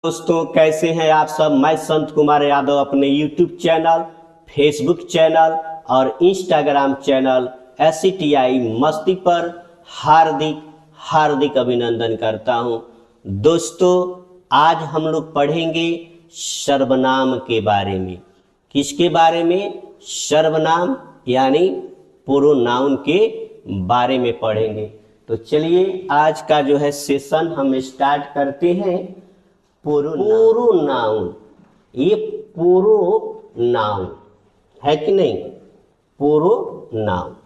दोस्तों कैसे हैं आप सब। मैं संत कुमार यादव अपने YouTube चैनल, फेसबुक चैनल और इंस्टाग्राम चैनल SCTI मस्ती पर हार्दिक अभिनंदन करता हूं। दोस्तों आज हम लोग पढ़ेंगे सर्वनाम के बारे में। किसके बारे में? सर्वनाम यानी प्रोनाउन के बारे में पढ़ेंगे। तो चलिए आज का जो है सेशन हम स्टार्ट करते हैं। प्रोनाउन, ये प्रोनाउन है कि नहीं? प्रोनाउन,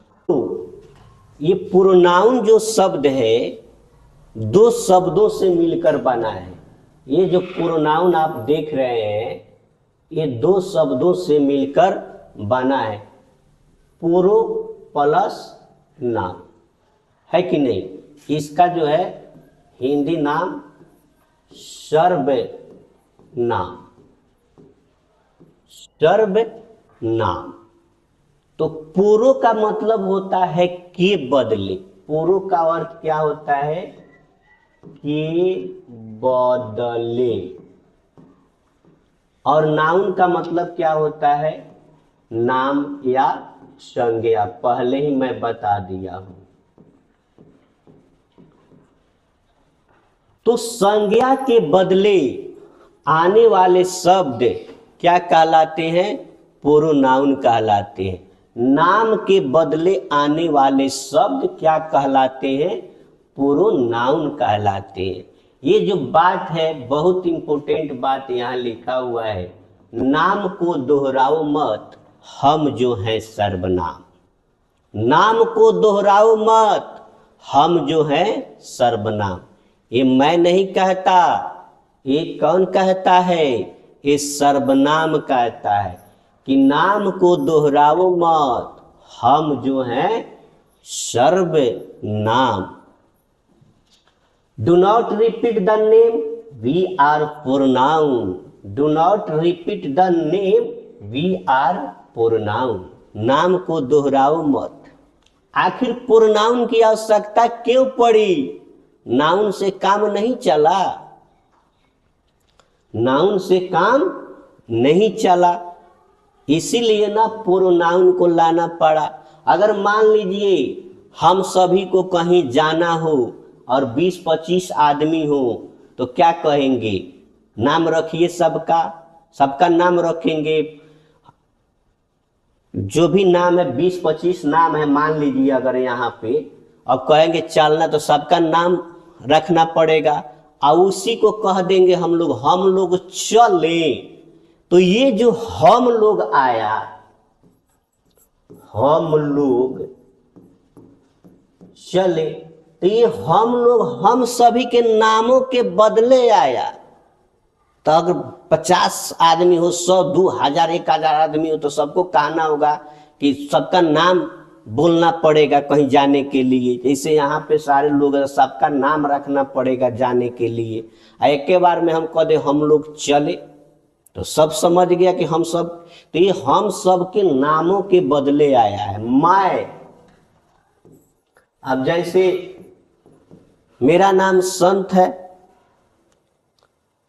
ये प्रोनाउन जो शब्द है दो शब्दों से मिलकर बना है। ये जो प्रोनाउन आप देख रहे हैं ये दो शब्दों से मिलकर बना है। प्रो प्लस नाम है कि नहीं? इसका जो है हिंदी नाम सर्वनाम। सर्वनाम तो पूरो का मतलब होता है के बदले। पूरो का अर्थ क्या होता है? के बदले। और नाउन का मतलब क्या होता है? नाम या संज्ञा। पहले ही मैं बता दिया हूं। तो संज्ञा के बदले आने वाले शब्द क्या कहलाते हैं? प्रोनाउन कहलाते हैं। नाम के बदले आने वाले शब्द क्या कहलाते हैं? प्रोनाउन कहलाते हैं। ये जो बात है बहुत इंपॉर्टेंट बात यहाँ लिखा हुआ है। नाम को दोहराओ मत, हम जो हैं सर्वनाम। नाम को दोहराओ मत, हम जो हैं सर्वनाम। ये मैं नहीं कहता, ये कौन कहता है? ये सर्वनाम कहता है कि नाम को दोहराओ मत, हम जो हैं सर्वनाम। Do not repeat the name, we are pronoun. Do not repeat the name, we are pronoun. नाम को दोहराओ मत। आखिर प्रोनाउन की आवश्यकता क्यों पड़ी? नाउन से काम नहीं चला। नाउन से काम नहीं चला, इसीलिए ना प्रोनाउन को लाना पड़ा। अगर मान लीजिए हम सभी को कहीं जाना हो और 20-25 आदमी हो तो क्या कहेंगे? नाम रखिए सबका नाम रखेंगे। जो भी नाम है 20-25 नाम है मान लीजिए अगर यहाँ पे, और कहेंगे चलना तो सबका नाम रखना पड़ेगा। और उसी को कह देंगे हम लोग चले। तो ये जो हम लोग आया, हम लोग चले, तो ये हम लोग हम सभी के नामों के बदले आया। तो अगर 50 आदमी हो, 100, 2000, 1000 आदमी हो तो सबको कहना होगा कि सबका नाम बोलना पड़ेगा कहीं जाने के लिए। जैसे यहाँ पे सारे लोग, सबका नाम रखना पड़ेगा जाने के लिए। एक के बार में हम कह दे हम लोग चले तो सब समझ गया कि हम सब। तो ये हम सब के नामों के बदले आया है। मैं, अब जैसे मेरा नाम संत है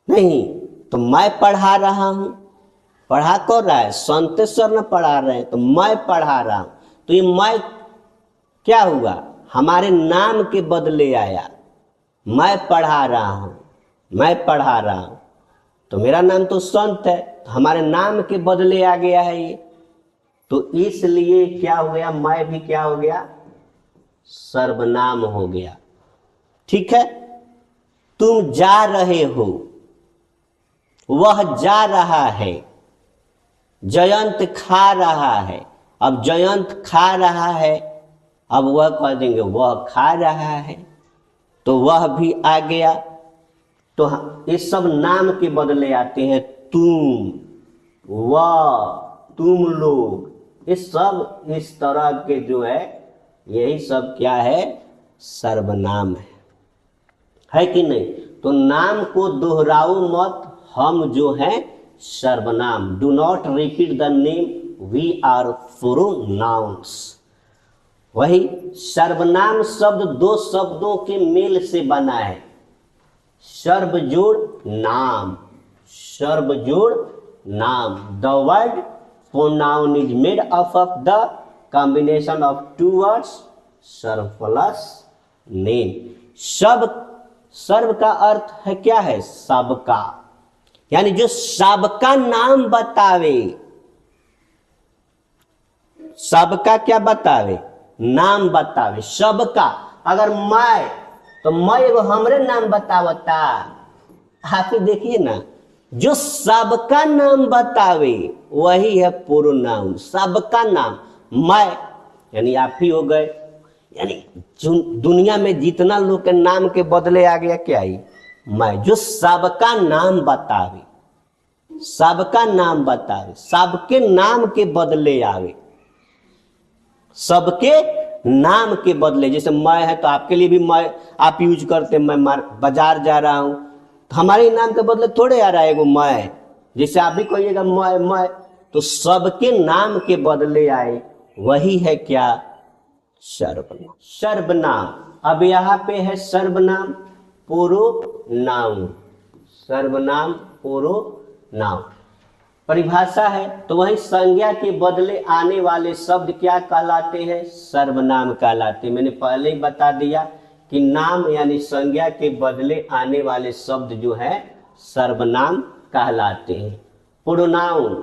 नहीं, तो मैं पढ़ा रहा हूं। पढ़ा कौन रहा है? संत सर न पढ़ा रहे हैं, तो मैं पढ़ा रहा हूं। तो ये मैं क्या हुआ? हमारे नाम के बदले आया। मैं पढ़ा रहा हूं, मैं पढ़ा रहा हूं, तो मेरा नाम तो संत है, तो हमारे नाम के बदले आ गया है ये। तो इसलिए क्या हो गया? मैं भी क्या हो गया? सर्वनाम हो गया। ठीक है। तुम जा रहे हो, वह जा रहा है। जयंत खा रहा है, अब जयंत खा रहा है, अब वह कह देंगे वह खा रहा है, तो वह भी आ गया। तो ये सब नाम के बदले आते हैं। तुम, वह, तुम लोग, ये सब इस तरह के जो है, यही सब क्या है? सर्वनाम है कि नहीं? तो नाम को दोहराओ मत, हम जो हैं सर्वनाम। Do not repeat the name, we are pronouns. वही सर्वनाम शब्द दो शब्दों के मेल से बना है। सर्वजोड़ नाम, सर्वजोड़ नाम। The word pronoun is made up of the combination of two words सर्व प्लस नेम। सब, सर्व का अर्थ है क्या है? सबका, यानी जो सबका नाम बतावे, सबका क्या बतावे? नाम बतावे, सबका। अगर मैं, तो मैं एगो हमरे नाम बतावता। आप ही देखिए ना, जो सबका नाम बतावे वही है प्रोनाउन। सबका नाम, मैं यानी आप ही हो गए, यानी दुनिया में जितना लोग के नाम के बदले आ गया क्या ही? मैं। जो सबका नाम बतावे, सबका नाम बतावे, सबके नाम के बदले आवे, सबके नाम के बदले। जैसे मैं है तो आपके लिए भी मैं आप यूज करते, मैं बाजार जा रहा हूं तो हमारे नाम के बदले थोड़े आ रहा है एगो मैं। जैसे आप भी कहिएगा मैं, तो सबके नाम के बदले आए, वही है क्या? सर्वनाम। सर्वनाम। अब यहाँ पे है सर्वनाम प्रोनाउन, सर्वनाम प्रोनाउन परिभाषा है। तो वही संज्ञा के बदले आने वाले शब्द क्या कहलाते हैं? सर्वनाम कहलाते हैं। मैंने पहले ही बता दिया कि नाम यानी संज्ञा के बदले आने वाले शब्द जो है सर्वनाम कहलाते हैं। Pronoun,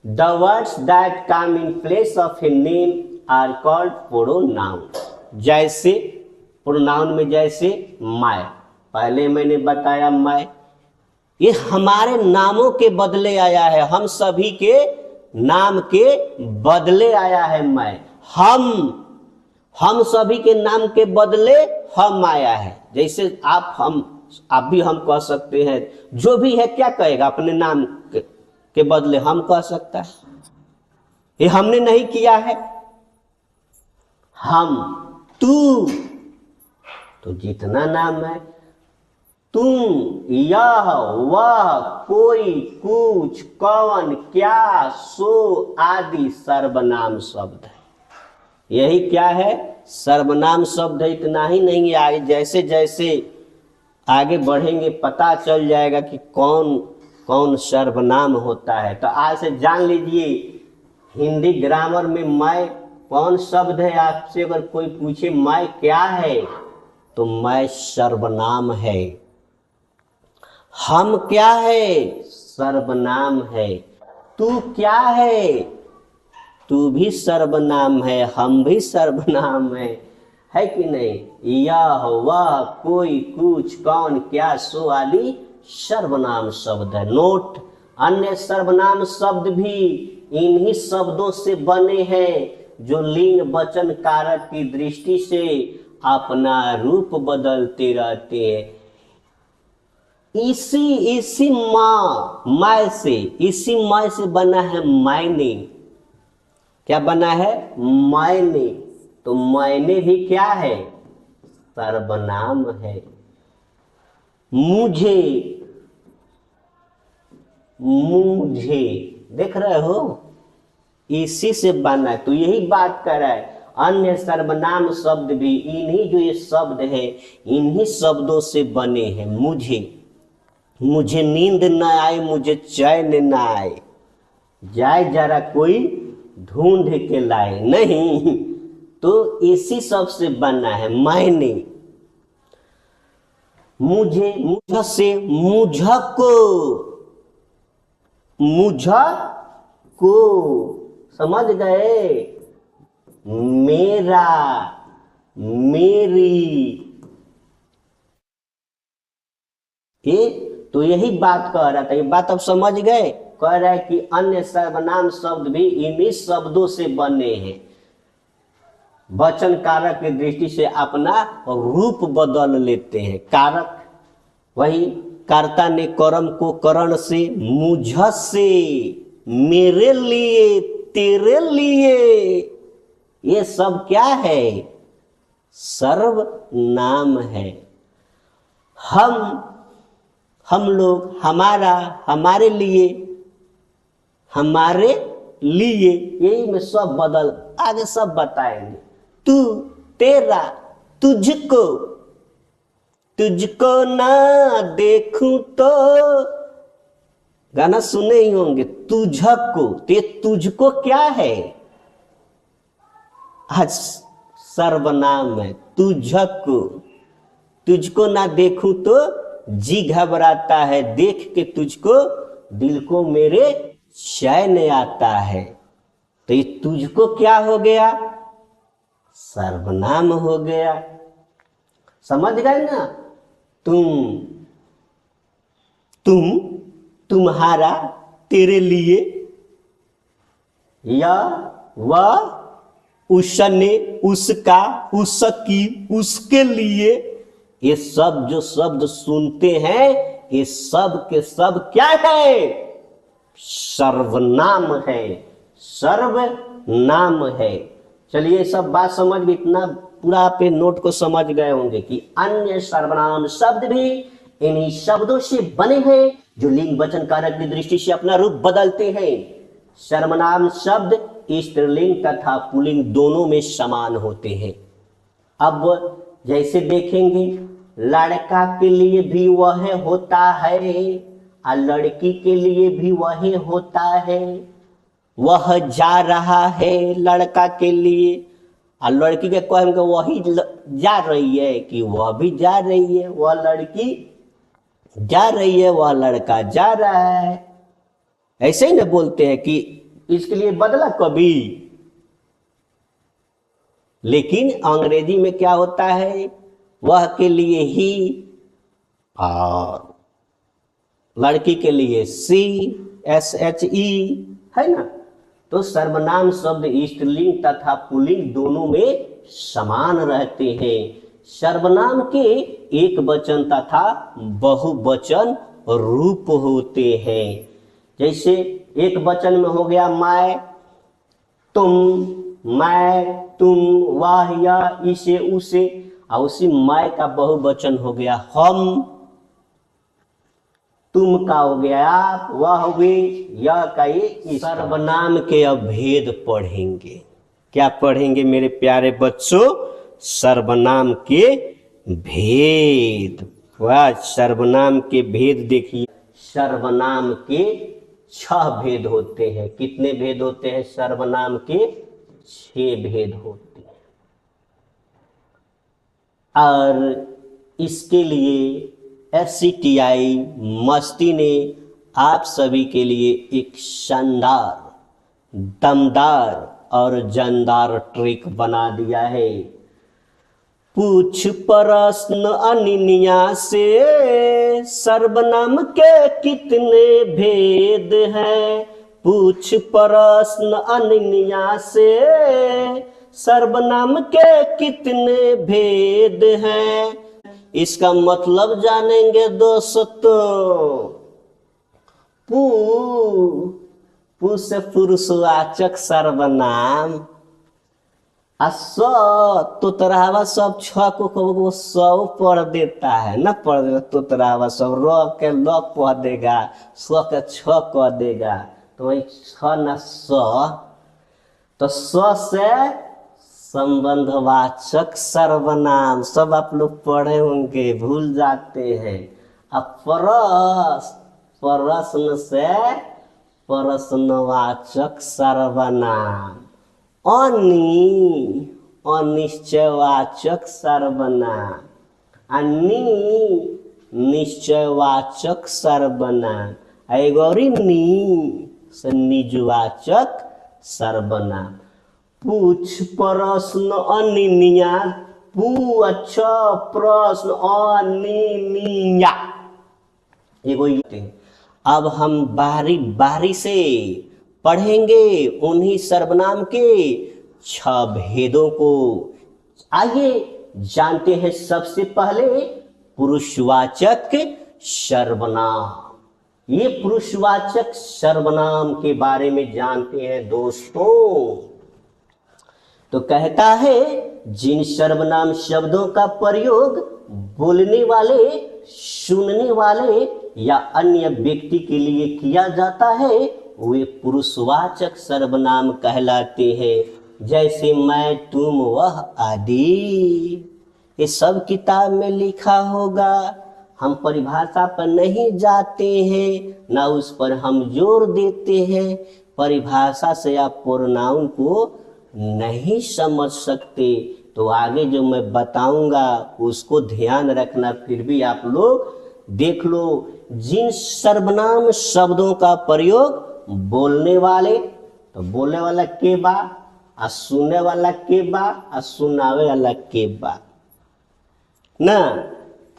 the words that come in place of a name are called pronoun. जैसे प्रोनाउन में जैसे मैं, पहले मैंने बताया मैं, ये हमारे नामों के बदले आया है, हम सभी के नाम के बदले आया है मैं। हम सभी के नाम के बदले हम आया है। जैसे आप भी हम कह सकते हैं, जो भी है क्या कहेगा अपने नाम के बदले हम कह सकता है। ये हमने नहीं किया है। हम, तू, तो जितना नाम है, तुम, यह, वह, कोई, कुछ, कौन, क्या, सो आदि सर्वनाम शब्द है। यही क्या है? सर्वनाम शब्द है। इतना ही नहीं, आगे जैसे जैसे आगे बढ़ेंगे पता चल जाएगा कि कौन कौन सर्वनाम होता है। तो आज से जान लीजिए हिंदी ग्रामर में मैं कौन शब्द है। आपसे अगर कोई पूछे मैं क्या है, तो मैं सर्वनाम है। हम क्या है? सर्वनाम है। तू क्या है? तू भी सर्वनाम है, हम भी सर्वनाम है कि नहीं? यह, वह, कोई, कुछ, कौन, क्या, सो आदि सर्वनाम शब्द है। नोट, अन्य सर्वनाम शब्द भी इन्हीं शब्दों से बने हैं जो लिंग वचन कारक की दृष्टि से अपना रूप बदलते रहते हैं। इसी मैं से बना है मैंने। क्या बना है? मैंने। तो मैंने भी क्या है? सर्वनाम है। मुझे, मुझे, देख रहे हो, इसी से बना है। तो यही बात कर रहा है, अन्य सर्वनाम शब्द भी इन्हीं जो ये शब्द है इन्हीं शब्दों से बने हैं। मुझे नींद न आए, मुझे चैन न आए, जाए जरा कोई ढूंढ के लाए, नहीं, तो इसी सब से बना है मैंने। मुझे, मुझसे, मुझको, मुझको, समझ गए? मेरा, मेरी, ये तो यही बात कह रहा था। ये बात अब समझ गए? कह रहा है कि अन्य सर्वनाम शब्द भी इन्हीं शब्दों से बने हैं, वचन कारक की दृष्टि से अपना रूप बदल लेते हैं। कारक वही, कर्ता ने कर्म को करण से, मुझसे, मेरे लिए, तेरे लिए, ये सब क्या है? सर्वनाम है। हम लोग, हमारा, हमारे लिए, हमारे लिए, यही में सब बदल, आगे सब बताएंगे। तू, तेरा, तुझको, तुझको ना देखूं तो, गाना सुने ही होंगे, तुझको, ते तुझको क्या है, आज सर्वनाम है, तुझको, तुझको ना देखूं तो जी घबराता है, देख के तुझको दिल को मेरे चैन आता है। तो ये तुझको क्या हो गया, सर्वनाम हो गया। समझ गए ना, तुम, तुम्हारा, तेरे लिए, या वह, उसने, उसका, उसकी, उसके लिए, ये सब जो शब्द सुनते हैं ये सब के सब क्या है, सर्वनाम है, सर्वनाम है। चलिए सब बात समझ गए, इतना पूरा पे नोट को समझ गए होंगे कि अन्य सर्वनाम शब्द भी इन्हीं शब्दों से बने हैं जो लिंग वचन कारक की दृष्टि से अपना रूप बदलते हैं। सर्वनाम शब्द स्त्रीलिंग तथा पुल्लिंग दोनों में समान होते हैं। अब जैसे देखेंगे, लड़का के लिए भी वह होता है और लड़की के लिए भी वह होता है। वह जा रहा है लड़का के लिए, और लड़की के कहेंगे वही जा रही है, कि वह भी जा रही है, वह लड़की जा रही है, वह लड़का जा रहा है। ऐसे ही ना बोलते हैं कि इसके लिए बदला कभी, लेकिन अंग्रेजी में क्या होता है, वह के लिए ही और लड़की के लिए सी, SHE है ना। तो सर्वनाम शब्द स्त्रीलिंग तथा पुल्लिंग दोनों में समान रहते हैं। सर्वनाम के एक वचन तथा बहुवचन रूप होते हैं। जैसे एक वचन में हो गया मैं, तुम, मैं, तुम, वह, यह, इसे, उसे, और उसी मैं का बहुवचन हो गया हम, तुम का हो गया आप, वह वे, यह का ये। सर्वनाम के अब भेद पढ़ेंगे। क्या पढ़ेंगे मेरे प्यारे बच्चों, सर्वनाम के भेद। वह सर्वनाम के भेद देखिए, सर्वनाम के 6 भेद होते हैं। कितने भेद होते हैं सर्वनाम के? 6 भेद होते हैं। और इसके लिए SCTI मस्ती ने आप सभी के लिए एक शानदार, दमदार और जानदार ट्रिक बना दिया है। पूछ प्रश्न अनिनिया से, सर्वनाम के कितने भेद हैं। पूछ प्रश्न अनिनिया से, सर्वनाम के कितने भेद हैं। इसका मतलब जानेंगे दोस्तों। पू से पुरुषवाचक सर्वनाम, तोतरावा सब 6 को 100 पढ़ देता है, न पढ़ देगा तोतरावा सब, र के ल पढ़ देगा, स के 6 कह देगा, तो वही 6 न 100, तो 100 से संबंधवाचक सर्वनाम सब आप लोग पढ़े होंगे, भूल जाते हैं। अब प्रश्न से प्रश्नवाचक सर्वनाम, अनिश्चयवाचक सर्वनाम, निश्चयवाचक सर्वनाम, एगोरी से निजवाचक सर्वनाम। पूछ प्रश्न अनिनिया, पूछ प्रश्न अनिनिया, एगो। अब हम बारी बारी से पढ़ेंगे उन्हीं सर्वनाम के 6 भेदों को। आइए जानते हैं सबसे पहले पुरुषवाचक सर्वनाम। ये पुरुषवाचक सर्वनाम के बारे में जानते हैं दोस्तों। तो कहता है, जिन सर्वनाम शब्दों का प्रयोग बोलने वाले, सुनने वाले या अन्य व्यक्ति के लिए किया जाता है वे पुरुषवाचक सर्वनाम कहलाते हैं। जैसे मैं, तुम, वह आदि। ये सब किताब में लिखा होगा, हम परिभाषा पर नहीं जाते हैं, ना उस पर हम जोर देते हैं। परिभाषा से आप प्रोनाउन को नहीं समझ सकते, तो आगे जो मैं बताऊंगा उसको ध्यान रखना। फिर भी आप लोग देख लो, जिन सर्वनाम शब्दों का प्रयोग बोलने वाले, तो बोलने वाला के बा, आ सुनने वाला के बा, आ सुनावे वाला के बा ना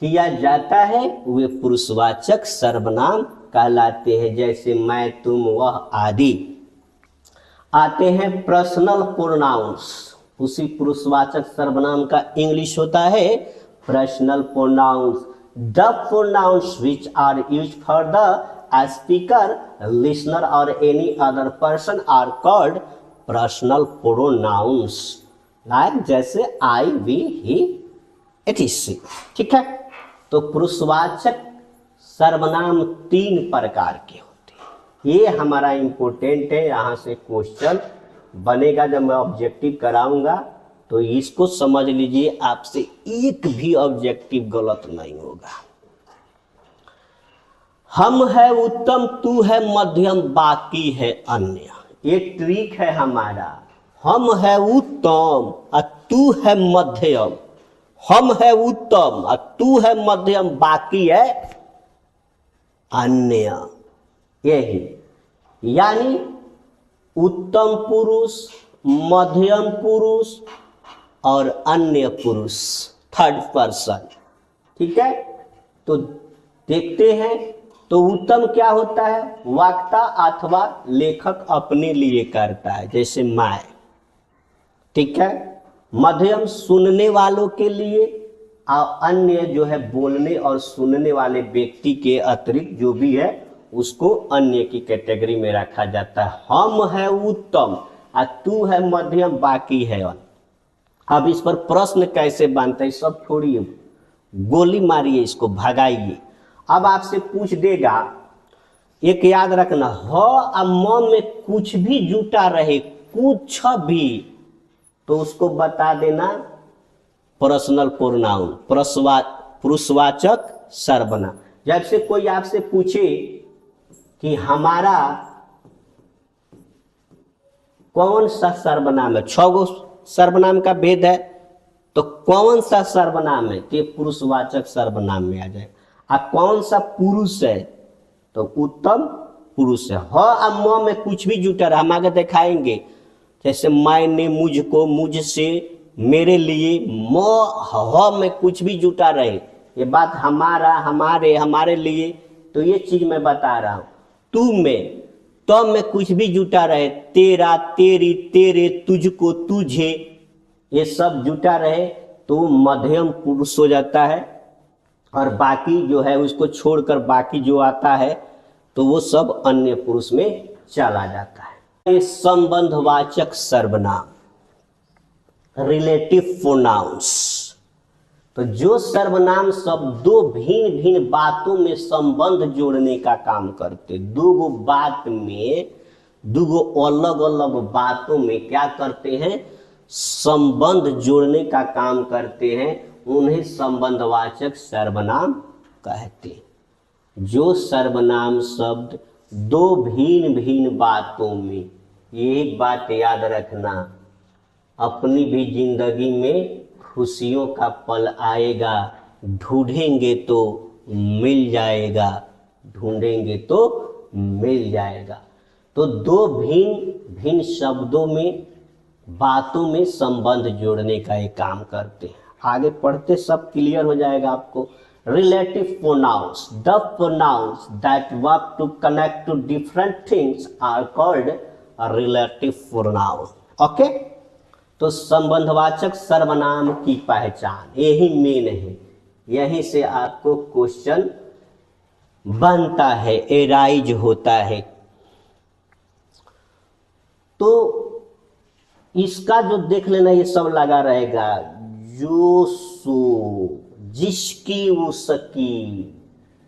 किया जाता है, वे पुरुषवाचक सर्वनाम कहलाते हैं। जैसे मैं, तुम, वह आदि। आते हैं पर्सनल प्रोनाउंस। उसी पुरुषवाचक सर्वनाम का इंग्लिश होता है personal pronouns. The pronouns which are used for the speaker, listener और any other person are called personal pronouns. Like जैसे आई, वी, ही, etc। ठीक है, तो पुरुषवाचक सर्वनाम 3 प्रकार के होते हैं। ये हमारा इंपॉर्टेंट है, यहाँ से क्वेश्चन बनेगा जब मैं ऑब्जेक्टिव कराऊंगा, तो इसको समझ लीजिए, आपसे एक भी ऑब्जेक्टिव गलत नहीं होगा। हम है उत्तम, तू है मध्यम, बाकी है अन्य। ये ट्रिक है हमारा। हम है उत्तम और तू है मध्यम, हम है उत्तम और तू है मध्यम, बाकी है अन्य। यही यानी उत्तम पुरुष, मध्यम पुरुष और अन्य पुरुष, थर्ड पर्सन। ठीक है, तो देखते हैं। तो उत्तम क्या होता है? वक्ता अथवा लेखक अपने लिए करता है, जैसे मैं। ठीक है, मध्यम सुनने वालों के लिए, और अन्य जो है बोलने और सुनने वाले व्यक्ति के अतिरिक्त जो भी है उसको अन्य की कैटेगरी में रखा जाता है। हम है उत्तम और तू है मध्यम, बाकी है अन्य। अब इस पर प्रश्न कैसे बनता है सब छोड़िए, गोली मारिए, इसको भगाइए। अब आपसे पूछ देगा, एक याद रखना, ह और म में कुछ भी जुटा रहे, कुछ भी, तो उसको बता देना पर्सनल प्रोनाउन, पुरुषवाचक सर्वनाम। जब से कोई आपसे पूछे कि हमारा कौन सा सर्वनाम है, 6 गो सर्वनाम का भेद है, तो कौन सा सर्वनाम है, तो पुरुषवाचक सर्वनाम में आ जाए। और कौन सा पुरुष है, तो उत्तम पुरुष है। ह और म में कुछ भी जुटा रहा, हम आगे दिखाएंगे। जैसे मैंने, मुझको, मुझसे, मेरे लिए, म ह में कुछ भी जुटा रहे, ये बात हमारा, हमारे, हमारे लिए, तो ये चीज मैं बता रहा हूं। तू में, तो में कुछ भी जुटा रहे, तेरा, तेरी, तेरे, तुझको, तुझे, ये सब जुटा रहे तो मध्यम पुरुष हो जाता है। और बाकी जो है उसको छोड़कर बाकी जो आता है तो वो सब अन्य पुरुष में चला जाता है। ये संबंधवाचक सर्वनाम, रिलेटिव प्रोनाउंस। तो जो सर्वनाम शब्द दो भिन्न भिन्न बातों में संबंध जोड़ने का काम करते, दो गो बात में, दो गो अलग अलग बातों में क्या करते हैं, संबंध जोड़ने का काम करते हैं, उन्हें संबंधवाचक सर्वनाम कहते हैं। जो सर्वनाम शब्द दो भिन्न भिन्न बातों में, एक बात याद रखना, अपनी भी जिंदगी में खुशियों का पल आएगा, ढूंढेंगे तो मिल जाएगा, ढूंढेंगे तो मिल जाएगा। तो दो भिन्न भिन्न शब्दों में, बातों में संबंध जोड़ने का एक काम करते हैं। आगे पढ़ते सब क्लियर हो जाएगा आपको। Relative pronouns, the pronouns that work to connect to different things are called relative pronoun. Okay, तो संबंधवाचक सर्वनाम की पहचान यही मेन है, यहीं से आपको क्वेश्चन बनता है, एराइज होता है। तो इसका जो देख लेना, ये सब लगा रहेगा, जो सो, जिसकी उसकी,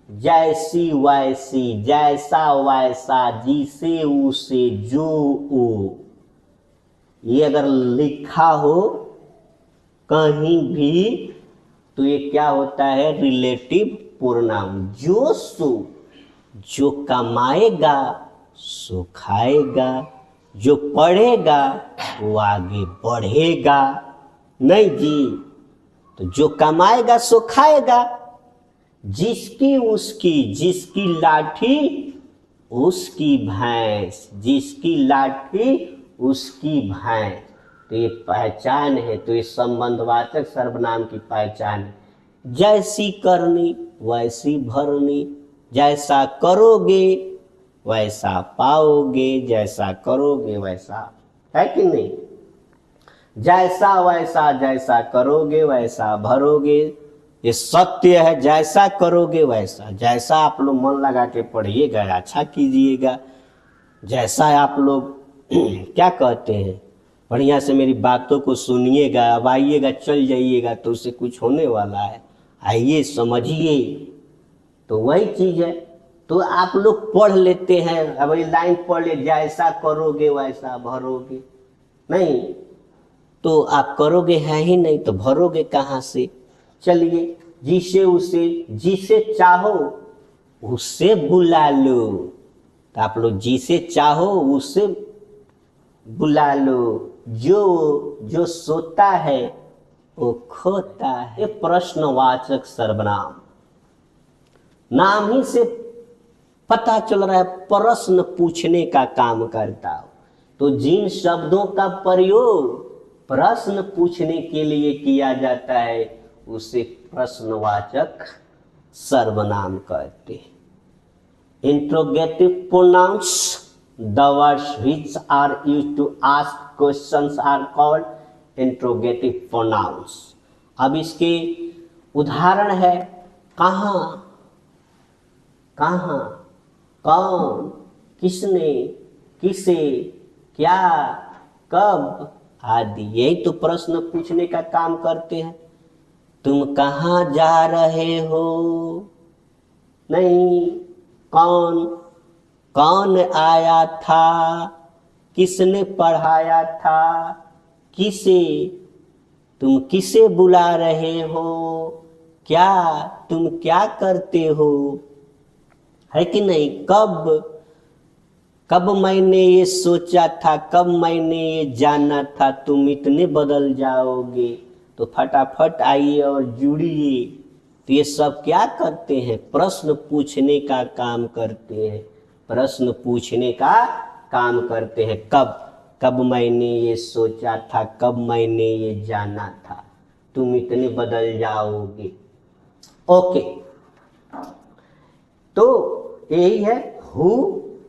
जैसी वैसी, जैसा वैसा, जिसे उसे, जो वो, ये अगर लिखा हो कहीं भी तो ये क्या होता है, रिलेटिव प्रोनाउन। जो सो, जो कमाएगा सो खाएगा, जो पढ़ेगा वो आगे बढ़ेगा। नहीं जी, तो जो कमाएगा सो खाएगा, जिसकी उसकी, जिसकी लाठी उसकी भैंस, जिसकी लाठी उसकी भैंस। तो ये पहचान है, तो ये संबंधवाचक सर्वनाम की पहचान है। जैसी करनी वैसी भरनी, जैसा करोगे वैसा पाओगे, जैसा करोगे वैसा, है कि नहीं। जैसा वैसा, जैसा करोगे वैसा भरोगे, ये सत्य है। जैसा करोगे वैसा, जैसा आप लोग मन लगा के पढ़िएगा, अच्छा कीजिएगा, जैसा आप लोग क्या कहते हैं, बढ़िया से मेरी बातों को सुनिएगा, अब आइएगा चल जाइएगा तो उससे कुछ होने वाला है। आइए समझिए, तो वही चीज है। तो आप लोग पढ़ लेते हैं, अब ये लाइन पढ़ ले, जैसा करोगे वैसा भरोगे, नहीं तो आप करोगे है ही नहीं तो भरोगे कहाँ से। चलिए, जिसे उसे, जिसे चाहो उससे बुला लो, तो आप लोग जिसे चाहो उससे बुला लो। जो सोता है वो खोता है। प्रश्नवाचक सर्वनाम, नाम ही से पता चल रहा है प्रश्न पूछने का काम करता हो। तो जिन शब्दों का प्रयोग प्रश्न पूछने के लिए किया जाता है उसे प्रश्नवाचक सर्वनाम कहते हैं। Interrogative pronounce, the words which are used to ask questions are called interrogative pronouns। अब इसके उदाहरण है कहाँ, कहाँ, कौन, किसने, किसे, क्या, कब आदि, यही तो प्रश्न पूछने का काम करते हैं। तुम कहाँ जा रहे हो, नहीं, कौन, कौन आया था, किसने पढ़ाया था, किसे, तुम किसे बुला रहे हो, क्या, तुम क्या करते हो, है कि नहीं। कब, कब मैंने ये सोचा था, कब मैंने ये जाना था तुम इतने बदल जाओगे, तो फटाफट आइए और जुड़िए। तो ये सब क्या करते हैं, प्रश्न पूछने का काम करते हैं, प्रश्न पूछने का काम करते हैं। कब, कब मैंने ये सोचा था, कब मैंने ये जाना था तुम इतने बदल जाओगे। ओके, तो यही है who.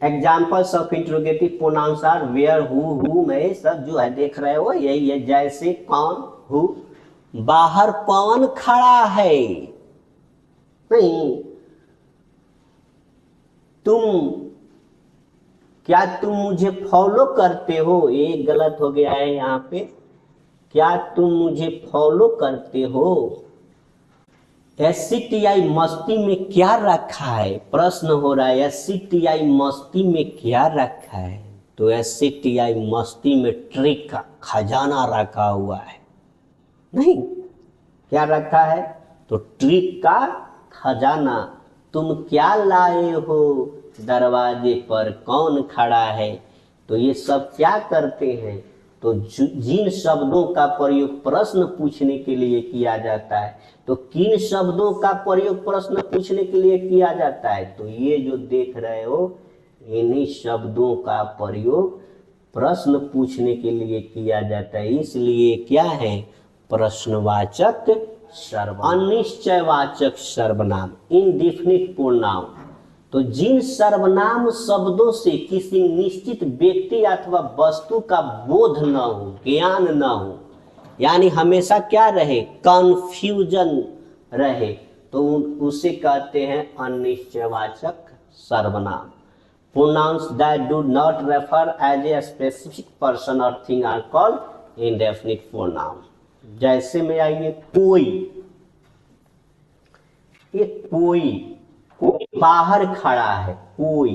Examples of interrogative pronouns are where, who में सब जो है देख रहे हो यही है। जैसे कौन, हु, बाहर कौन खड़ा है, नहीं, तुम, क्या तुम मुझे फॉलो करते हो, ये गलत हो गया है यहाँ पे, क्या तुम मुझे फॉलो करते हो। SCTI मस्ती में क्या रखा है, प्रश्न हो रहा है SCTI मस्ती में क्या रखा है। तो SCTI मस्ती में ट्रिक का खजाना रखा हुआ है, नहीं, क्या रखा है, तो ट्रिक का खजाना। तुम क्या लाए हो, दरवाजे पर कौन खड़ा है। तो ये सब क्या करते हैं, तो जिन शब्दों का प्रयोग प्रश्न पूछने के लिए किया जाता है, तो किन शब्दों का प्रयोग प्रश्न पूछने के लिए किया जाता है, तो ये जो देख रहे हो इन्हीं शब्दों का प्रयोग प्रश्न पूछने के लिए किया जाता है। इसलिए क्या है, प्रश्नवाचक सर्वनाम। अनिश्चयवाचक सर्वनाम, इनडेफिनिट प्रोनाउन, तो जिन सर्वनाम शब्दों से किसी निश्चित व्यक्ति अथवा वस्तु का बोध न हो, ज्ञान न हो, यानी हमेशा क्या रहे, कंफ्यूजन रहे, तो उसे कहते हैं अनिश्चयवाचक सर्वनाम। Pronouns that do not refer as a specific person or thing are called indefinite pronoun। जैसे में आइए कोई, ये कोई, कोई बाहर खड़ा है, कोई,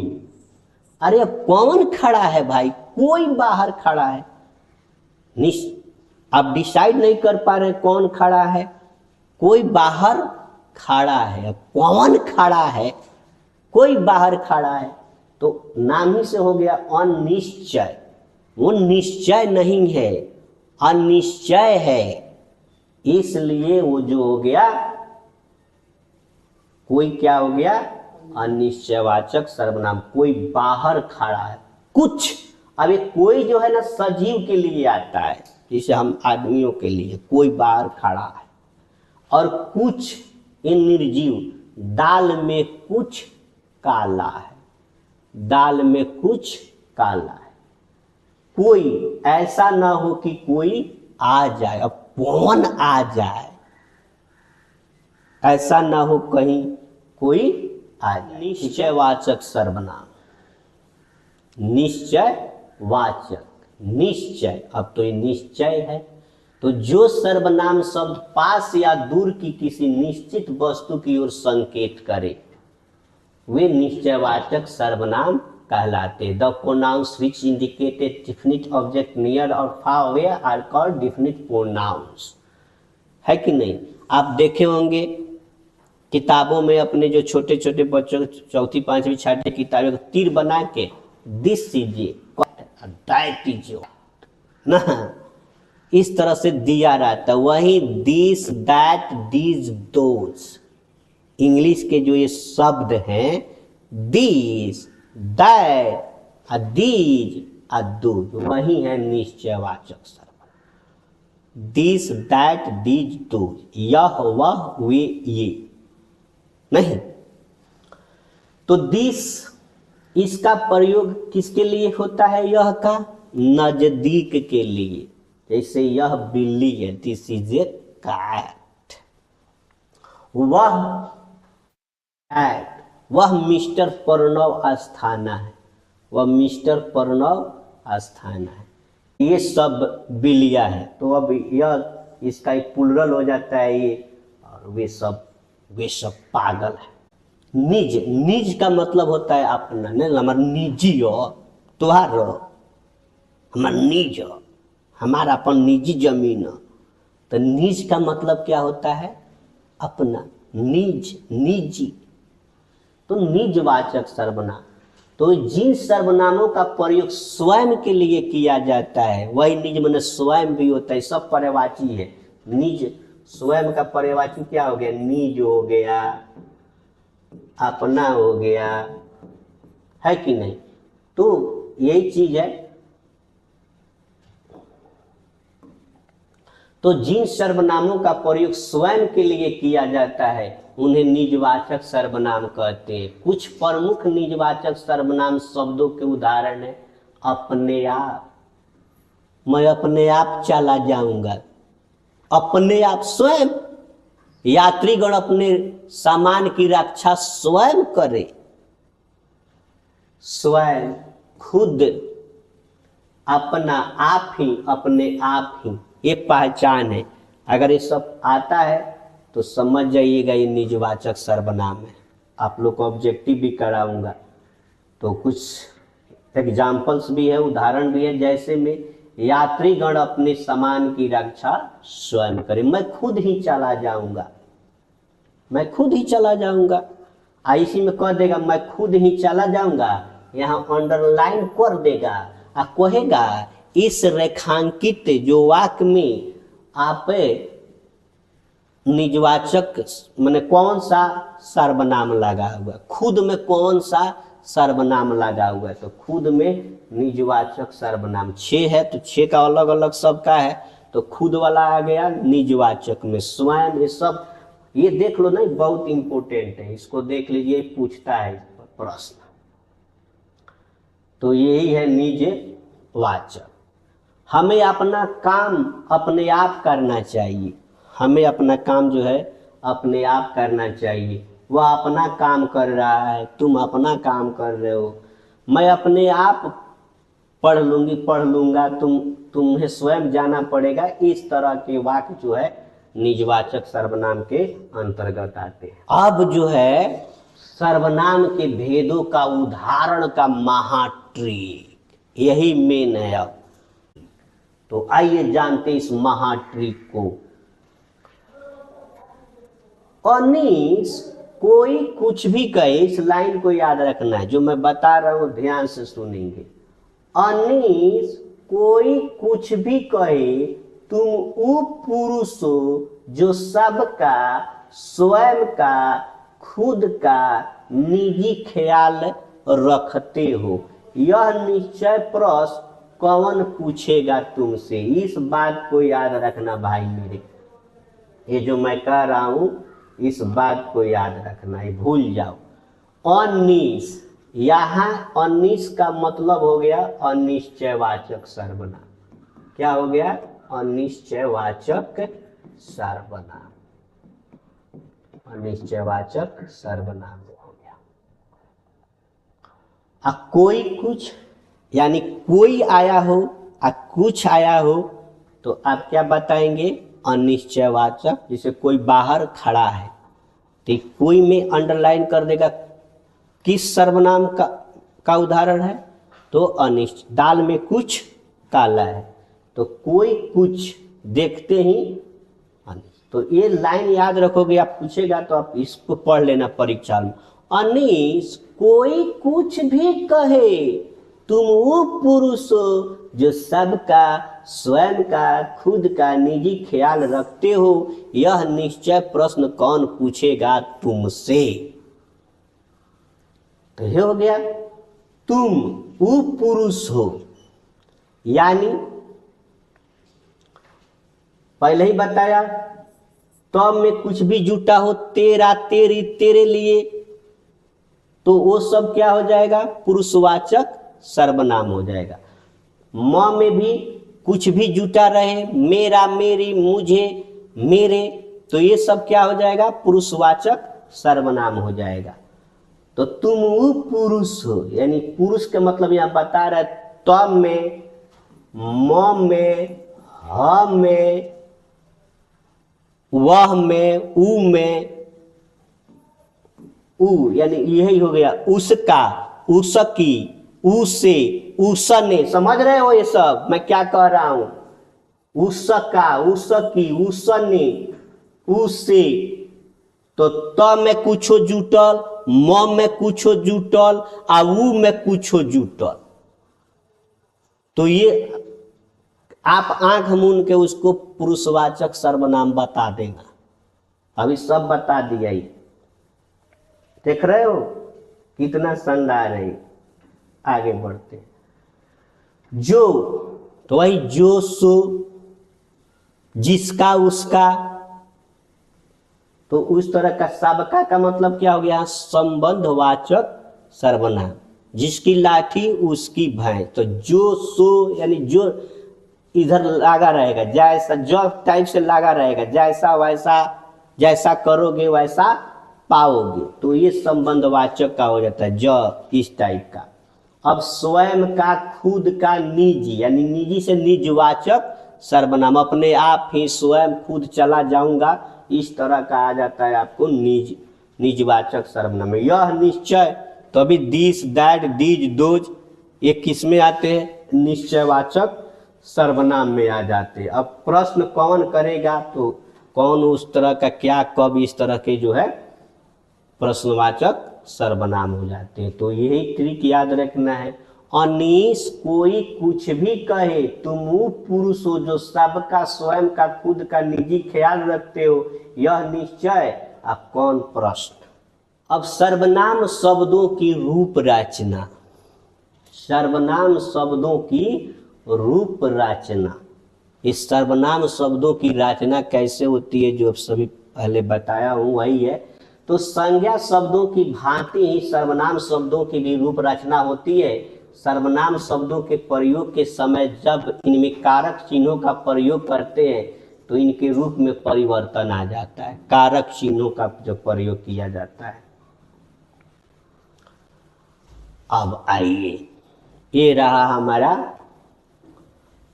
अरे कौन खड़ा है भाई, कोई बाहर खड़ा है। आप डिसाइड नहीं कर पा रहे कौन खड़ा है, कोई बाहर खड़ा है। अब कौन खड़ा है? कोई बाहर खड़ा है, तो नाम ही से हो गया अनिश्चय। वो निश्चय नहीं है, अनिश्चय है, इसलिए वो जो हो गया, कोई क्या हो गया? अनिश्चयवाचक सर्वनाम। कोई बाहर खड़ा है, कुछ। अब ये कोई जो है ना सजीव के लिए आता है, जैसे हम आदमियों के लिए कोई बाहर खड़ा है, और कुछ ये निर्जीव। दाल में कुछ काला है, दाल में कुछ काला है। कोई ऐसा ना हो कि कोई आ जाए। अब कौन आ जाए? ऐसा ना हो कहीं कोई आ जाए। निश्चयवाचक सर्वनाम, निश्चयवाचक, निश्चय। अब तो ये निश्चय है, तो जो सर्वनाम शब्द पास या दूर की किसी निश्चित वस्तु की ओर संकेत करे वे निश्चयवाचक सर्वनाम कहलाते। The pronouns which indicated definite object near और far away are called definite pronouns. है कि नहीं? आप देखे होंगे किताबों में अपने जो छोटे छोटे बच्चों, चौथी पांचवी छठी किताबें तीर बना के this is a that is ना, इस तरह से दिया रहता। वही this, that, these, those, English के जो ये शब्द हैं, दिस, दैट, दीज, दोज, वही है निश्चयवाचक सर्वनाम। दिस, दैट, दीज, दोज, यह, वह, वे, ये नहीं। तो दिस, इसका प्रयोग किसके लिए होता है? यह का नजदीक के लिए। जैसे यह बिल्ली है, दिस इज ए कैट। वह कैट, वह मिस्टर प्रणव अस्थाना है, वह मिस्टर प्रणव अस्थाना है। ये सब बिल्लियां है, तो अब यह इसका एक प्लुरल हो जाता है ये, और वे सब पागल है। निज, निज का मतलब होता है अपना, नहीं हमारा निजी हो, तुहार हमारा निज, हमारा अपन निजी जमीन। तो निज का मतलब क्या होता है? अपना, निज, निजी। तो निजवाचक सर्वनाम। तो जिन सर्वनामों का प्रयोग स्वयं के लिए किया जाता है वही निज माने स्वयं भी होता है, सब पर्यायवाची है। निज, स्वयं का पर्यायवाची क्या हो गया? निज हो गया, अपना हो गया, है कि नहीं? तो यही चीज है। तो जिन सर्वनामों का प्रयोग स्वयं के लिए किया जाता है उन्हें निजवाचक सर्वनाम कहते हैं। कुछ प्रमुख निजवाचक सर्वनाम शब्दों के उदाहरण है अपने आप, मैं अपने आप चला जाऊंगा, अपने आप, स्वयं। यात्रीगण अपने सामान की रक्षा स्वयं करे, स्वयं, खुद, अपना, आप ही, अपने आप ही, ये पहचान है। अगर ये सब आता है तो समझ जाइएगा ये निजवाचक सर्वनाम है। आप लोग को ऑब्जेक्टिव भी कराऊंगा, तो कुछ एग्जाम्पल्स भी है, उदाहरण भी है। जैसे में यात्रीगण अपने सामान की रक्षा स्वयं करें, मैं खुद ही चला जाऊंगा, मैं खुद ही चला जाऊंगा। इसी में कह देगा मैं खुद ही चला जाऊंगा, यहाँ अंडरलाइन कर देगा और कहेगा इस रेखांकित जो वाक्य में आप निजवाचक माने कौन सा सर्वनाम लगा हुआ, खुद में कौन सा सर्वनाम लगा हुआ है। तो खुद में निजवाचक सर्वनाम 6 है, तो 6 का अलग अलग सबका है। तो खुद वाला आ गया निजवाचक में, स्वयं, ये सब ये देख लो, नहीं बहुत इंपॉर्टेंट है, इसको देख लीजिए, पूछता है प्रश्न। तो यही है निजवाचक। हमें अपना काम अपने आप करना चाहिए, हमें अपना काम जो है अपने आप करना चाहिए। वह अपना काम कर रहा है, तुम अपना काम कर रहे हो। मैं अपने आप पढ़ लूंगी, पढ़ लूंगा, तुम्हें स्वयं जाना पड़ेगा। इस तरह के वाक्य जो है निजवाचक सर्वनाम के अंतर्गत आते हैं। अब जो है सर्वनाम के भेदों का उदाहरण का महाट्रिक, यही मेन है। अब तो आइए जानते इस महाट्रिक को। अनीस कोई कुछ भी कहे, इस लाइन को याद रखना है, जो मैं बता रहा हूं ध्यान से सुनेंगे। अनीस कोई कुछ भी कहे, तुम वो पुरुष हो जो सबका स्वयं का खुद का निजी ख्याल रखते हो। यह निश्चय प्रश्न कौन पूछेगा तुमसे? इस बात को याद रखना भाई मेरे, ये जो मैं कह रहा हूं इस बात को याद रखना, ये भूल जाओ। अनिश, यहां अनिश का मतलब हो गया अनिश्चयवाचक सर्वनाम। क्या हो गया? अनिश्चयवाचक सर्वनाम, अनिश्चयवाचक सर्वनाम हो गया। अब कोई कुछ यानी कोई आया हो और कुछ आया हो तो आप क्या बताएंगे? अनिश्चयवाचक। जैसे कोई बाहर खड़ा है तो कोई में अंडरलाइन कर देगा, किस सर्वनाम का उदाहरण है? तो अनिश्चित। दाल में कुछ काला है तो कोई कुछ देखते ही अनिश्चित। तो ये लाइन याद रखोगे, आप पूछेगा तो आप इसको पढ़ लेना परीक्षा में। अनिश कोई कुछ भी कहे, तुम वो पुरुष हो जो सबका स्वयं का खुद का निजी ख्याल रखते हो। यह निश्चय प्रश्न कौन पूछेगा तुमसे? तो ये हो गया तुम वो पुरुष हो, यानी पहले ही बताया तो में कुछ भी जुटा हो, तेरा, तेरी, तेरे लिए, तो वो सब क्या हो जाएगा? पुरुषवाचक सर्वनाम हो जाएगा। म में भी कुछ भी जुटा रहे, मेरा, मेरी, मुझे, मेरे, तो ये सब क्या हो जाएगा? पुरुषवाचक सर्वनाम हो जाएगा। तो तुम वो पुरुष हो, यानी पुरुष का मतलब यहां बता रहा है तब में, म में, ह में, वह में, ऊ में, ऊ यानी यही हो गया उसका, उसकी, उसे, उसने। समझ रहे हो ये सब मैं क्या कह रहा हूं? उसका, उसकी, उसने, उसे। तो त में कुछो जुटल, म में कुछो जुटल, आ ऊ में कुछो जुटल, तो ये आप आंख मूंद के उसको पुरुषवाचक सर्वनाम बता देगा। अभी सब बता दिया ही, देख रहे हो कितना शानदार है। आगे बढ़ते, जो, तो वही जो, सो, जिसका, उसका, तो उस तरह का सबका का मतलब क्या हो गया? संबंधवाचक सर्वनाम। जिसकी लाठी उसकी भैंस, तो जो, सो यानी जो इधर लगा रहेगा, जैसा जो टाइप से लगा रहेगा, जैसा वैसा, जैसा करोगे वैसा पाओगे, तो ये संबंधवाचक का हो जाता है, जो इस टाइप का। अब स्वयं का, खुद का, निजी, यानी निजी से निजवाचक सर्वनाम, अपने आप ही स्वयं खुद चला जाऊंगा, इस तरह का आ जाता है आपको निजवाचक सर्वनाम। यह निश्चय, तो अभी दिस, दैट, दीज, दोज, ये किस में आते हैं? निश्चयवाचक सर्वनाम में आ जाते हैं। अब प्रश्न कौन करेगा? तो कौन, उस तरह का, क्या, कब, इस तरह के जो है प्रश्नवाचक सर्वनाम हो जाते हैं। तो यही ट्रिक याद रखना है। अनीश कोई कुछ भी कहे, तुम वो पुरुष हो जो सबका स्वयं का खुद का निजी ख्याल रखते हो। यह निश्चय। अब कौन प्रश्न? अब सर्वनाम शब्दों की रूप रचना, सर्वनाम शब्दों की रूप रचना। इस सर्वनाम शब्दों की रचना कैसे होती है, जो सभी पहले बताया हूं वही है। तो संज्ञा शब्दों की भांति ही सर्वनाम शब्दों की भी रूप रचना होती है। सर्वनाम शब्दों के प्रयोग के समय जब इनमें कारक चिन्हों का प्रयोग करते हैं तो इनके रूप में परिवर्तन आ जाता है, कारक चिन्हों का जब प्रयोग किया जाता है। अब आइए, ये रहा हमारा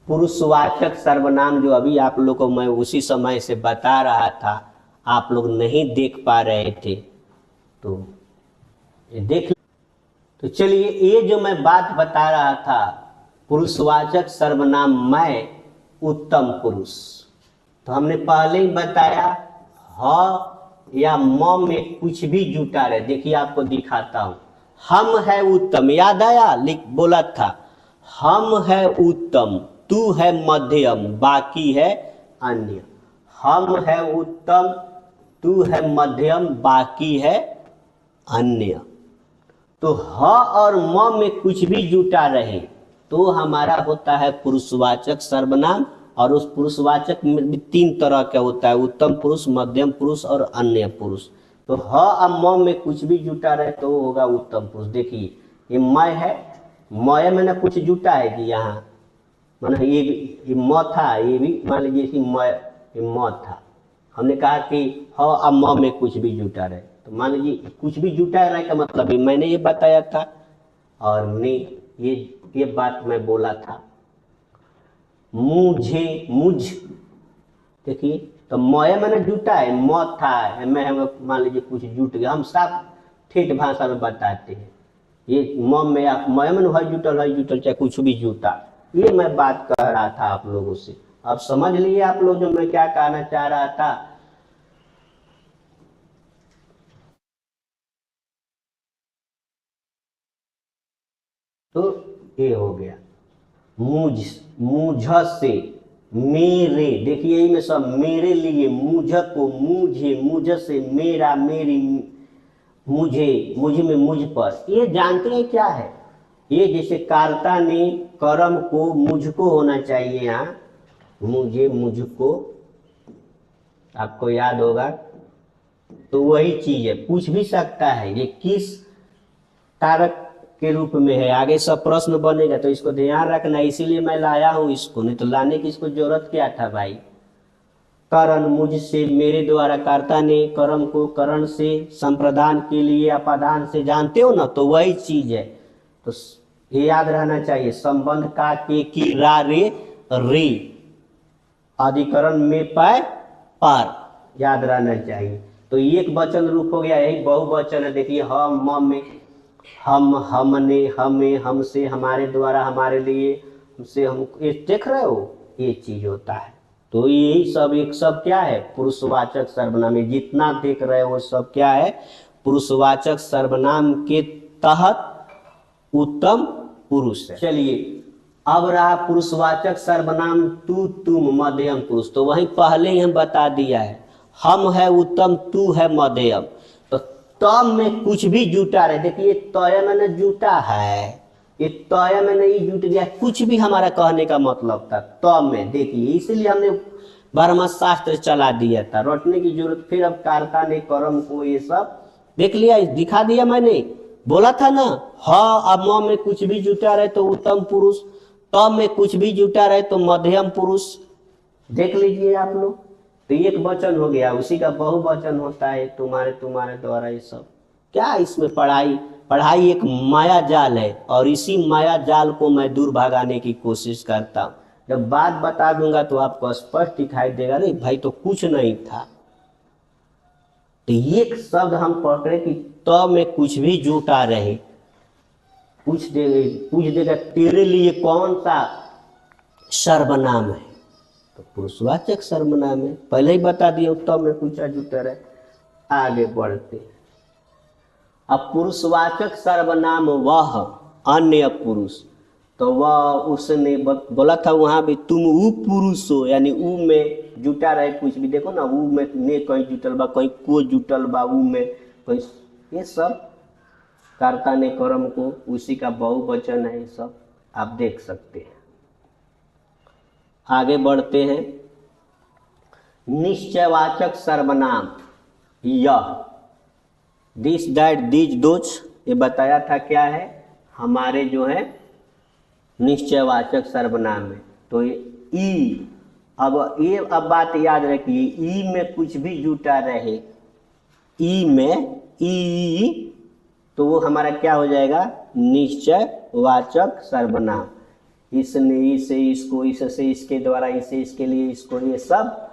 पुरुषवाचक सर्वनाम, जो अभी आप लोग को मैं उसी समय से बता रहा था, आप लोग नहीं देख पा रहे थे तो ये देख। तो चलिए, ये जो मैं बात बता रहा था, पुरुषवाचक सर्वनाम मैं उत्तम पुरुष, तो हमने पहले ही बताया ह, या म में कुछ भी जुटा रहे, देखिए आपको दिखाता हूं। हम है उत्तम, याद आया, लिख बोला था, हम है उत्तम, तू है मध्यम, बाकी है अन्य। हम है उत्तम, तू है मध्यम, बाकी है अन्य। तो ह और म में कुछ भी जुटा रहे तो हमारा होता है पुरुषवाचक सर्वनाम। और उस पुरुषवाचक में भी तीन तरह का होता है, उत्तम पुरुष, मध्यम पुरुष और अन्य पुरुष। तो ह और म में कुछ भी जुटा रहे तो वो होगा उत्तम पुरुष। देखिए ये मैं है, मय में ना कुछ जुटा है कि यहाँ, मतलब ये म था, ये भी मान लीजिए कि मैं, ये म था, हमने कहा कि ह और म में कुछ भी जुटा रहे, तो मान लीजिए कुछ भी जुटा रहे का मतलब है मैंने ये बताया था और ने ये बात मैं बोला था। मुझे, मुझ, देखिए तो मय मैंने जुटा है, म था, मैं मान लीजिए कुछ जुट गया, हम साफ ठेठ भाषा में बताते हैं। ये म में मय में है जुटल चाहे कुछ भी जुटा, ये मैं बात कर रहा था आप लोगों से। अब समझ लिए आप लोग जो मैं क्या कहना चाह रहा था। तो ये हो गया मुझ, मुझ से, मेरे, देखिए यही में सब मेरे लिए, मुझ को, मुझे, मुझ से, मेरा, मेरी, मुझे, मुझ में मुझ पर, ये जानते हैं क्या है? ये जैसे कार्ता ने कर्म को मुझको होना चाहिए, यहाँ मुझे, मुझको, आपको याद होगा। तो वही चीज है, पूछ भी सकता है ये किस कारक के रूप में है, आगे सब प्रश्न बनेगा तो इसको ध्यान रखना, इसीलिए मैं लाया हूं इसको, नहीं तो लाने की इसको जरूरत क्या था भाई। करण, मुझसे, मेरे द्वारा, कर्ता ने कर्म को करण से, संप्रदान के लिए अपादान से, जानते हो ना, तो वही चीज है। तो ये याद रहना चाहिए, संबंध का के की रा रे अधिकरण में पाए पार, याद रहना चाहिए। तो एक वचन रूप हो गया, यही बहुवचन है। देखिए हम, म में हम, हमने, हमें, हमसे, हमारे द्वारा, हमारे लिए, हमसे, हम, ये देख रहे हो, ये चीज होता है। तो यही सब एक सब क्या है, पुरुषवाचक सर्वनाम। जितना देख रहे हो वो सब क्या है, पुरुषवाचक सर्वनाम के तहत उत्तम पुरुष है। चलिए अब रहा पुरुषवाचक सर्वनाम तू, तुम, मध्यम पुरुष। तो वही पहले ही हम बता दिया है, हम है उत्तम, तू है मध्यम। तो तम में कुछ भी जुटा रहे, देखिए तय मैंने जुटा है, ये तय में नहीं जुट गया, कुछ भी हमारा कहने का मतलब था तम में। देखिए इसलिए हमने ब्रह्म शास्त्र चला दिया था, रटने की जरूरत। फिर अब कारता ने कर्म को, ये सब देख लिया, दिखा दिया मैंने, बोला था ना। ह अब म में कुछ भी जुटा रहे तो उत्तम पुरुष, त में कुछ भी जुटा रहे तो मध्यम पुरुष। देख लीजिए आप लोग, तो एक वचन हो गया, उसी का बहुवचन होता है, तुम्हारे, तुम्हारे द्वारा, ये सब क्या इसमें पढ़ाई, पढ़ाई एक माया जाल है और इसी माया जाल को मैं दूर भगाने की कोशिश करता हूँ। जब बात बता दूंगा तो आपको स्पष्ट दिखाई देगा, नहीं भाई तो कुछ नहीं था। तो एक शब्द हम पकड़े कि त में कुछ भी जुटा रहे, पूछ देगा तेरे लिए कौन सा सर्वनाम है, तो पुरुषवाचक सर्वनाम है, पहले ही बता दिया, तब में कुछ जुटा रहे। आगे बढ़ते, अब पुरुषवाचक सर्वनाम वह अन्य पुरुष। तो वह, उसने बोला था वहां भी, तुम ऊ पुरुष हो, यानी ऊ में जुटा रहे कुछ भी। देखो ना, ऊ में ने कहीं जुटल बा, कहीं को जुटल बा, ऊ में कहीं, ये सब कर्ता ने कर्म को, उसी का बहुवचन है, ये सब आप देख सकते हैं। आगे बढ़ते हैं, निश्चयवाचक सर्वनाम यह, दिस, दैट, दीज, दोज, ये बताया था क्या है, हमारे जो है निश्चयवाचक सर्वनाम है। तो ये ई, अब ये, अब बात याद रखिए, ई में कुछ भी जुटा रहे, ई में ई, तो वो हमारा क्या हो जाएगा, निश्चयवाचक सर्वनाम। इसने, इसे, इसको, इससे, इसके द्वारा, इसे, इसके लिए, इसको, ये सब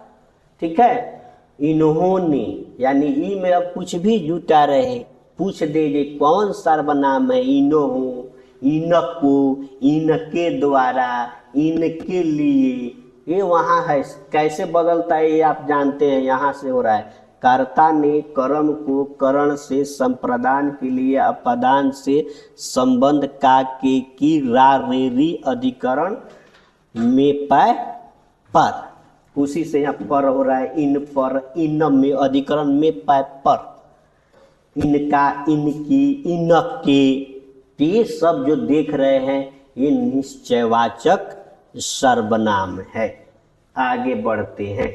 ठीक है। इन्होंने, यानी ई में अब कुछ भी जुटा रहे, पूछ दे कौन सर्वनाम है, इन्हों, इनको, इनके द्वारा, इनके लिए, ये वहां है। कैसे बदलता है ये आप जानते हैं, यहां से हो रहा है कर्ता ने कर्म को करण से संप्रदान के लिए अपदान से संबंध का के की रा रे री अधिकरण में पाए पर, उसी से यहाँ पर हो रहा है इन पर, इन में अधिकरण में पाए पर, इनका, इनकी, इनके, ये सब जो देख रहे हैं ये निश्चयवाचक सर्वनाम है। आगे बढ़ते हैं।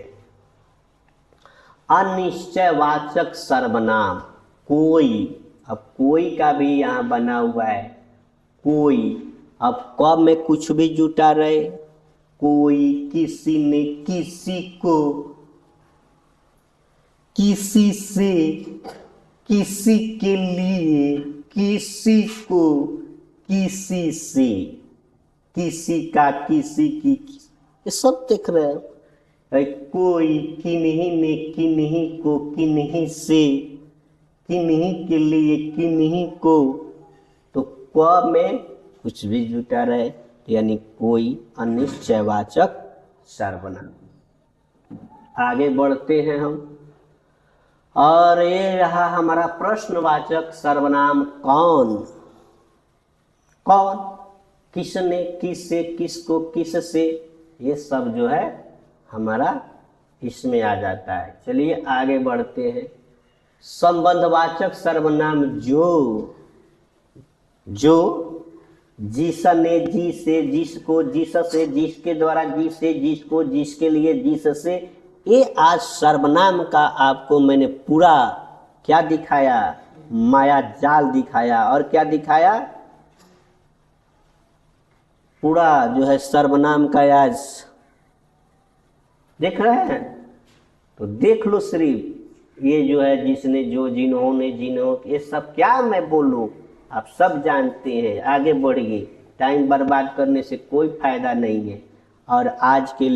अनिश्चयवाचक सर्वनाम कोई, अब कोई का भी यहाँ बना हुआ है कोई, अब क में कुछ भी जुटा रहे, कोई, किसी ने, किसी को, किसी से, किसी के लिए, किसी को, किसी से, किसी का, किसी की, ये सब देख रहे हैं। कोई, किन्हीं ने, किन्हीं को, किन्हीं से, किन्हीं के लिए, किन्हीं को, तो क में कुछ भी जुटा रहे यानी कोई अनिश्चयवाचक सर्वनाम। आगे बढ़ते हैं हम, और ये रहा हमारा प्रश्नवाचक सर्वनाम कौन। कौन, किसने, किससे, किसको, किससे, ये सब जो है हमारा इसमें आ जाता है। चलिए आगे बढ़ते हैं। संबंधवाचक सर्वनाम जो, जो, जिसने, जिसे, जिसको, जिससे, जिसके द्वारा, जिसे, जिसको, जिसके लिए, जिससे, ये आज सर्वनाम का आपको मैंने पूरा क्या दिखाया, माया जाल दिखाया। और क्या दिखाया, पूरा जो है सर्वनाम का आज देख रहे हैं। तो देख लो सिर्फ ये जो है जिसने, जो, जिन्होंने, जिन्हों, ये सब क्या मैं बोलूं, आप सब जानते हैं। आगे बढ़िए, टाइम बर्बाद करने से कोई फायदा नहीं है। और आज के लिए